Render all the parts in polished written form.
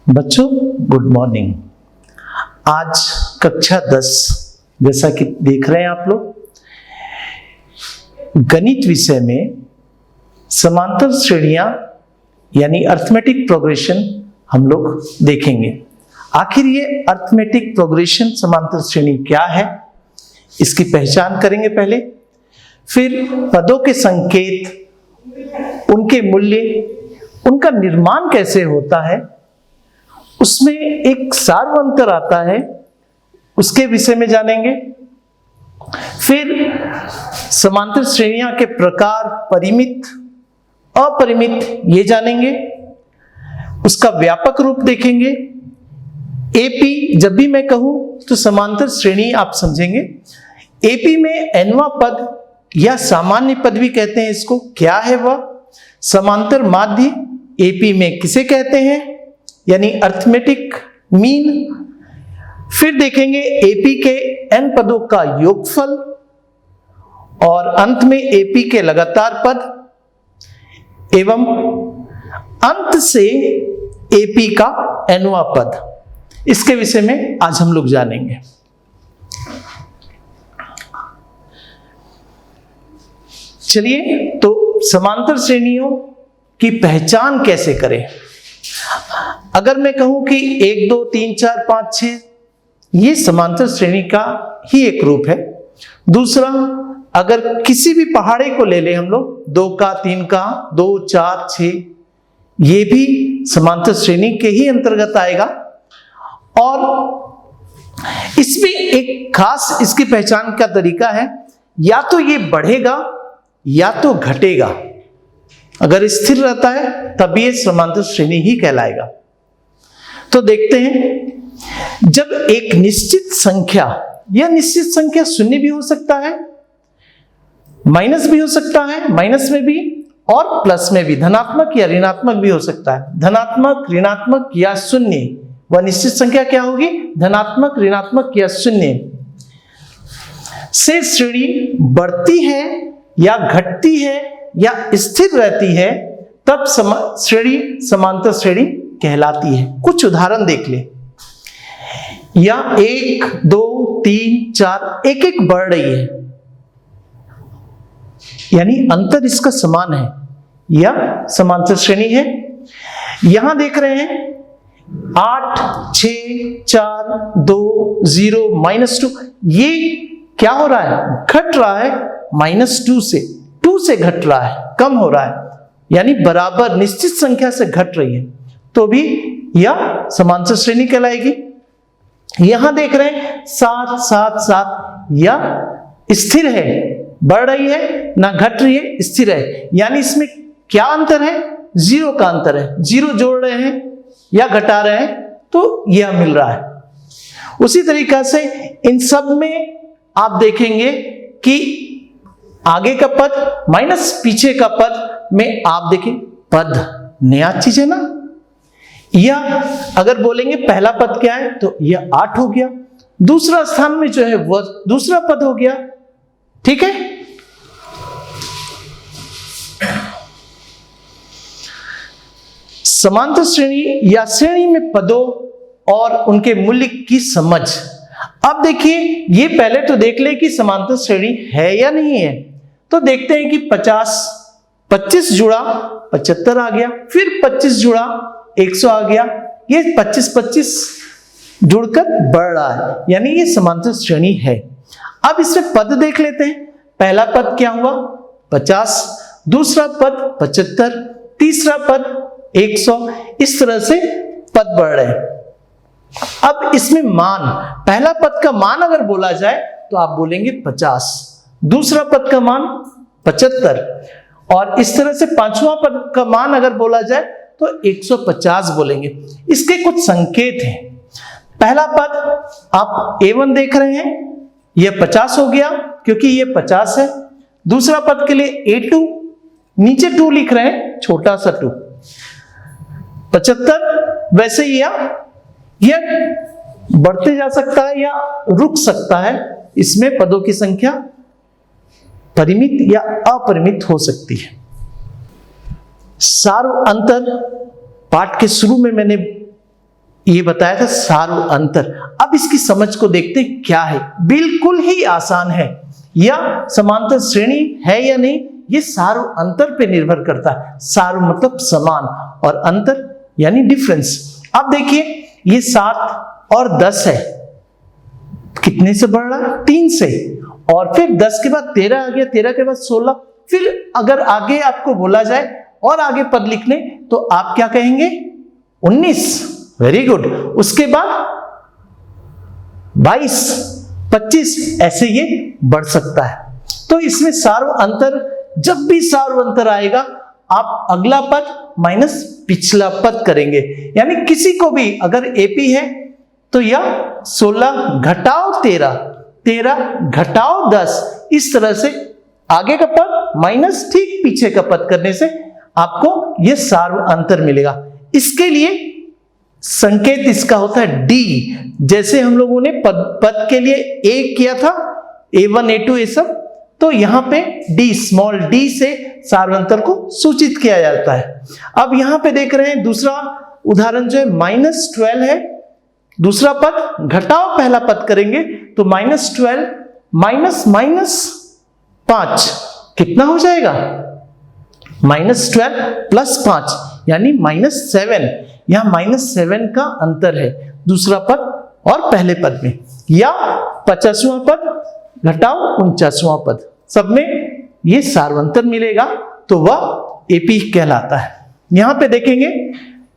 बच्चों good morning. आज कक्षा 10 जैसा कि देख रहे हैं आप लोग, गणित विषय में समांतर श्रेणियां यानी अर्थमेटिक प्रोग्रेशन हम लोग देखेंगे। आखिर ये अर्थमेटिक प्रोग्रेशन समांतर श्रेणी क्या है, इसकी पहचान करेंगे पहले, फिर पदों के संकेत, उनके मूल्य, उनका निर्माण कैसे होता है, उसमें एक सार्वअंतर आता है, उसके विषय में जानेंगे। फिर समांतर श्रेणियां के प्रकार, परिमित, अपरिमित, ये जानेंगे। उसका व्यापक रूप देखेंगे। एपी जब भी मैं कहूं तो समांतर श्रेणी आप समझेंगे। एपी में nवां पद या सामान्य पद भी कहते हैं इसको, क्या है वह? समांतर माध्य एपी में किसे कहते हैं, यानी अर्थमेटिक मीन। फिर देखेंगे एपी के n पदों का योगफल और अंत में एपी के लगातार पद एवं अंत से एपी का nवां पद। इसके विषय में आज हम लोग जानेंगे। चलिए, तो समांतर श्रेणियों की पहचान कैसे करें? अगर मैं कहूं कि 1 2 3 4 5 6 ये समांतर श्रेणी का ही एक रूप है। दूसरा, अगर किसी भी पहाड़े को ले लें हम लोग, 2 का 3 का 2 4 6, ये भी समांतर श्रेणी के ही अंतर्गत आएगा। और इसमें एक खास इसकी पहचान का तरीका है, या तो ये बढ़ेगा या तो घटेगा। अगर स्थिर रहता है तब ये समांतर श्रेणी ही कहलाएगा। तो देखते हैं, जब एक निश्चित संख्या, यह निश्चित संख्या शून्य भी हो सकता है, माइनस भी हो सकता है, माइनस में भी और प्लस में भी, धनात्मक या ऋणात्मक भी हो सकता है। धनात्मक, ऋणात्मक या शून्य, वह निश्चित संख्या क्या होगी? धनात्मक, ऋणात्मक या शून्य से श्रेणी बढ़ती है या घटती है या स्थिर रहती है, तब श्रेणी समांतर श्रेणी कहलाती है। कुछ उदाहरण देख ले। या 1 2 3 4 एक एक बढ़ रही है, यानी अंतर इसका समान है, या समांतर श्रेणी है। यहां देख रहे हैं 8 6 4 2 0 -2, ये क्या हो रहा है? घट रहा है। -2 से घट रहा है, कम हो रहा है, यानी बराबर निश्चित संख्या से घट रही है, तो भी यह समांतर श्रेणी कहलाएगी। यहां देख रहे हैं 7 7 7, यह स्थिर है, बढ़ रही है, ना घट रही है, स्थिर है, यानी इसमें क्या अंतर है? 0 का अंतर है। 0 जोड़ रहे हैं या घटा रहे हैं तो यह मिल रहा है। उसी तरीका से इन सब में आप देखेंगे कि आगे का पद माइनस पीछे का पद में आप देखें, पद नया चीज है ना। यह अगर बोलेंगे पहला पद क्या है, तो यह 8 हो गया। दूसरा स्थान में जो है वह दूसरा पद हो गया। ठीक है। समांतर श्रेणी या श्रेणी में पदों और उनके मूल्य की समझ। अब देखिए, ये पहले तो देख ले कि समांतर श्रेणी है या नहीं है। तो देखते हैं कि 25 जुड़ा 75 आ गया, फिर 25 जुड़ा 100 आ गया। ये 25 जुड़कर बढ़ रहा है, यानी ये समांतर श्रेणी है। अब इसमें पद देख लेते हैं। पहला पद क्या हुआ? 50, दूसरा पद 75, तीसरा पद 100। इस तरह से पद बढ़ रहे हैं। अब इसमें मान, पहला पद का मान अगर बोला जाए तो आप बोलेंगे 50, दूसरा पद का मान 75, और इस तरह से पांचवा पद का मान अगर बोला जाए तो 150 बोलेंगे। इसके कुछ संकेत हैं। पहला पद आप A1 देख रहे हैं, यह 50 हो गया क्योंकि यह 50 है। दूसरा पद के लिए A2, नीचे 2 लिख रहे हैं, छोटा सा 2। 75 वैसे ही यह बढ़ते जा सकता है या रुक सकता है। इसमें पदों की संख्या परिमित या अपरिमित हो सकती है। सार्व अंतर पाठ के शुरू में मैंने ये बताया था सार्व अंतर। अब इसकी समझ को देखते हैं क्या है। बिल्कुल ही आसान है। या समांतर श्रेणी है या नहीं, ये सार्व अंतर पे निर्भर करता है। सार्व मतलब समान और अंतर यानी डिफरेंस। अब देखिए ये 7 और 10 है, कितने से बढ़ रहा है? 3 से। और फिर 10 के बाद 13 आ गया, 13 के बाद 16। फिर अगर आगे आपको बोला जाए और आगे पद लिखने तो आप क्या कहेंगे? 19। Very good. उसके बाद 22, 25, ऐसे ये बढ़ सकता है। तो इसमें सार्व अंतर, जब भी सार्व अंतर आएगा आप अगला पद माइनस पिछला पद करेंगे। यानी किसी को भी अगर एपी है तो यह 16 घटाओ 13, 13 घटाओ 10, इस तरह से आगे का पद माइनस ठीक पीछे का पद करने से आपको यह सार्व अंतर मिलेगा। इसके लिए संकेत इसका होता है डी। जैसे हम लोगों ने पद के लिए ए किया था, A1 A2 ये सब, तो यहां पे डी, स्मॉल डी से सार्वंतर को सूचित किया जाता है। अब यहां पे देख रहे हैं दूसरा उदाहरण जो है -12 है। दूसरा पद घटाओ पहला पद करेंगे तो -12 माइनस माइनस 5 कितना हो जाएगा? -12 प्लस 5 यानी -7। यहां -7 का अंतर है दूसरा पद और पहले पद में। या 50वां पद घटाओ 49वां पद, सब में ये सार्वंतर मिलेगा तो वह एपी कहलाता है। यहां पे देखेंगे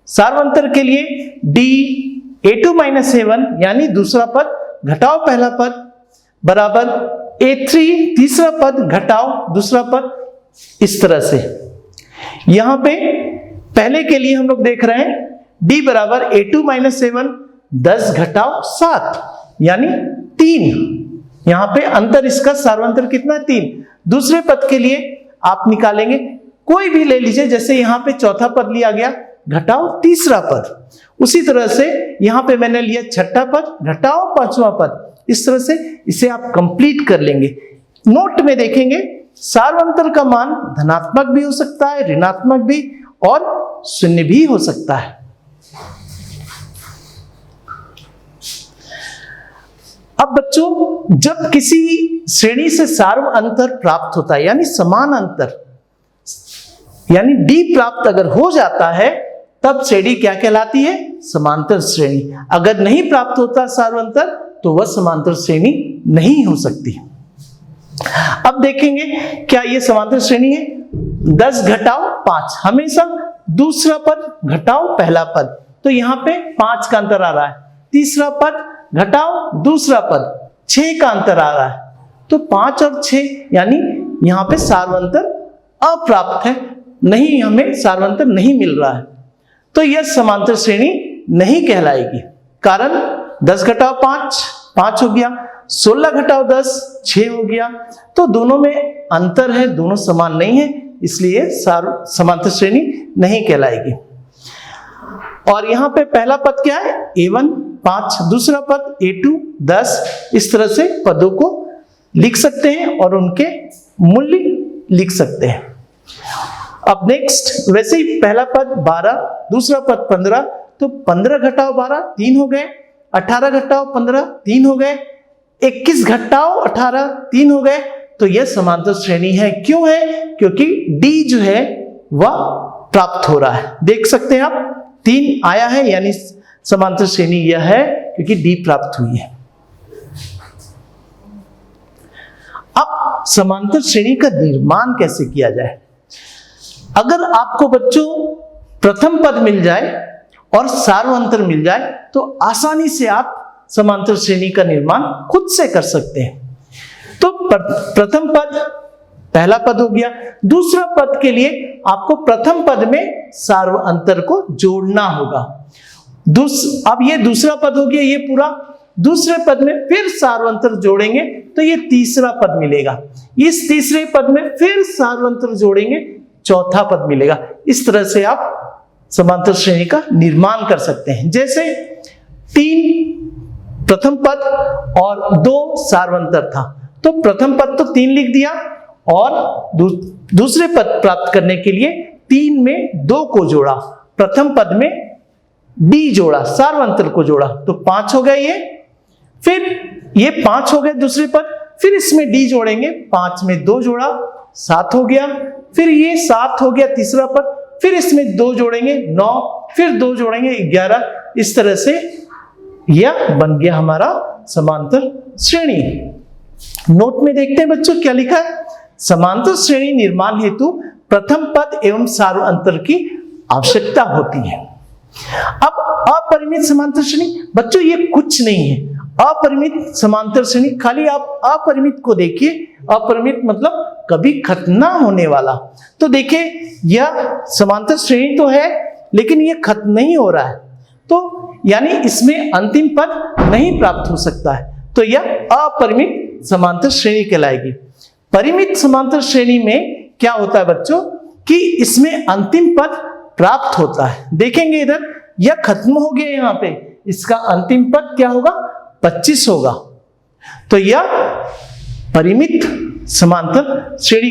सार्वंतर के लिए डी A2 - A1 यानी दूसरा पद घटाओ पहला पद बराबर A3 तीसरा पद घटाओ दूसरा पद, इस तरह से। यहां पे पहले के लिए हम लोग देख रहे हैं D बराबर A2 - A1 10 घटाओ 7 यानी 3। यहां पे अंतर, इसका सार्वंतर कितना है? 3। दूसरे पद के लिए आप निकालेंगे, कोई भी ले लीजिए। जैसे यहां पे चौथा पद लिया गया घटाओ तीसरा पद, उसी तरह से यहां पे मैंने लिया छठा पद घटाओ 5वां पद। इस तरह से इसे आप कंप्लीट कर लेंगे। नोट में देखेंगे सार्वंतर का मान धनात्मक भी हो सकता है, ऋणात्मक भी और शून्य भी हो सकता है। अब बच्चों, जब किसी श्रेणी से सार्व अंतर प्राप्त होता है यानी समान अंतर यानी डी प्राप्त अगर हो जाता है तब श्रेणी क्या कहलाती है? समांतर श्रेणी। अगर नहीं प्राप्त होता सार्व अंतर तो वह समांतर श्रेणी नहीं हो सकती। अब देखेंगे क्या ये समांतर श्रेणी है? 10 घटाओ 5, हमेशा दूसरा पद घटाओ पहला पद, तो यहां पे 5 का अंतर आ रहा है। तीसरा पद घटाओ दूसरा पद, 6 का अंतर आ रहा है। तो 5 और 6 यानी यहां पे सार्वंतर अप्राप्त है, नहीं, हमें सार्वंतर नहीं मिल रहा है, तो यह समांतर श्रेणी नहीं कहलाएगी। कारण 10 घटाओ 5, 5 हो गया, 16 घटाओ 10, 6 हो गया। तो दोनों में अंतर है, दोनों समान नहीं है, इसलिए समांतर श्रेणी नहीं कहलाएगी। और यहां पे पहला पद क्या है? A1 5, दूसरा पद A2 10। इस तरह से पदों को लिख सकते हैं और उनके मूल्य लिख सकते हैं। अब नेक्स्ट, वैसे ही पहला पद 12, दूसरा पद 15, तो 15 घटाओ 12 3 हो गए, 18 घटाओ 15 3 हो गए, 21 घटाओ 18 3 हो गए। तो यह समांतर श्रेणी है। क्यों है? क्योंकि डी जो है वह प्राप्त हो रहा है। देख सकते हैं आप 3 आया है यानी समांतर श्रेणी यह है क्योंकि डी प्राप्त हुई है। अब समांतर श्रेणी का निर्माण कैसे किया जाए? अगर आपको बच्चों प्रथम पद मिल जाए और सार्वंतर मिल जाए तो आसानी से आप समांतर श्रेणी का निर्माण खुद से कर सकते हैं। तो प्रथम पद पहला पद हो गया। दूसरा पद के लिए आपको प्रथम पद में सार्वंतर को जोड़ना होगा। अब ये दूसरा पद हो गया, ये पूरा। दूसरे पद में फिर सार्वंतर जोड़ेंगे तो ये तीसरा पद मिलेगा। इस तीसरे पद में फिर सार्वंतर जोड़ेंगे, चौथा पद मिलेगा। इस तरह से आप समांतर श्रेणी का निर्माण कर सकते हैं। जैसे 3 प्रथम पद और 2 सार्वंतर था, तो प्रथम पद तो 3 लिख दिया और दूसरे पद प्राप्त करने के लिए 3 में 2 को जोड़ा प्रथम पद में डी जोड़ा, सार्वंतर को जोड़ा, तो 5 हो गया ये। फिर ये 5 हो गए दूसरे पद, फिर इसमें डी जोड़ेंगे, 5 में 2 जोड़ा, 7 हो गया। फिर ये 7 हो गया तीसरा पद, फिर इसमें 2 जोड़ेंगे 9, फिर 2 जोड़ेंगे 11। इस तरह से यह बन गया हमारा समांतर श्रेणी। नोट में देखते हैं बच्चों क्या लिखा है। समांतर श्रेणी निर्माण हेतु प्रथम पद एवं सार्वंतर की आवश्यकता होती है। अब अपरिमित समांतर श्रेणी बच्चों ये कुछ नहीं है। अपरिमित समांतर श्रेणी, खाली आप अपरिमित को देखिए, अपरिमित मतलब कभी खत्म ना होने वाला। तो देखिए यह समांतर श्रेणी तो है लेकिन यह खत्म नहीं हो रहा है, तो यानी इसमें अंतिम पद नहीं प्राप्त हो सकता है, तो यह अपरिमित समांतर श्रेणी कहलाएगी। परिमित समांतर श्रेणी में क्या होता है बच्चों कि इसमें अंतिम पद प्राप्त होता है। देखेंगे इधर यह खत्म हो गया, यहां पे इसका अंतिम पद क्या होगा, 25 होगा। तो यह परिमित समांतर श्रेणी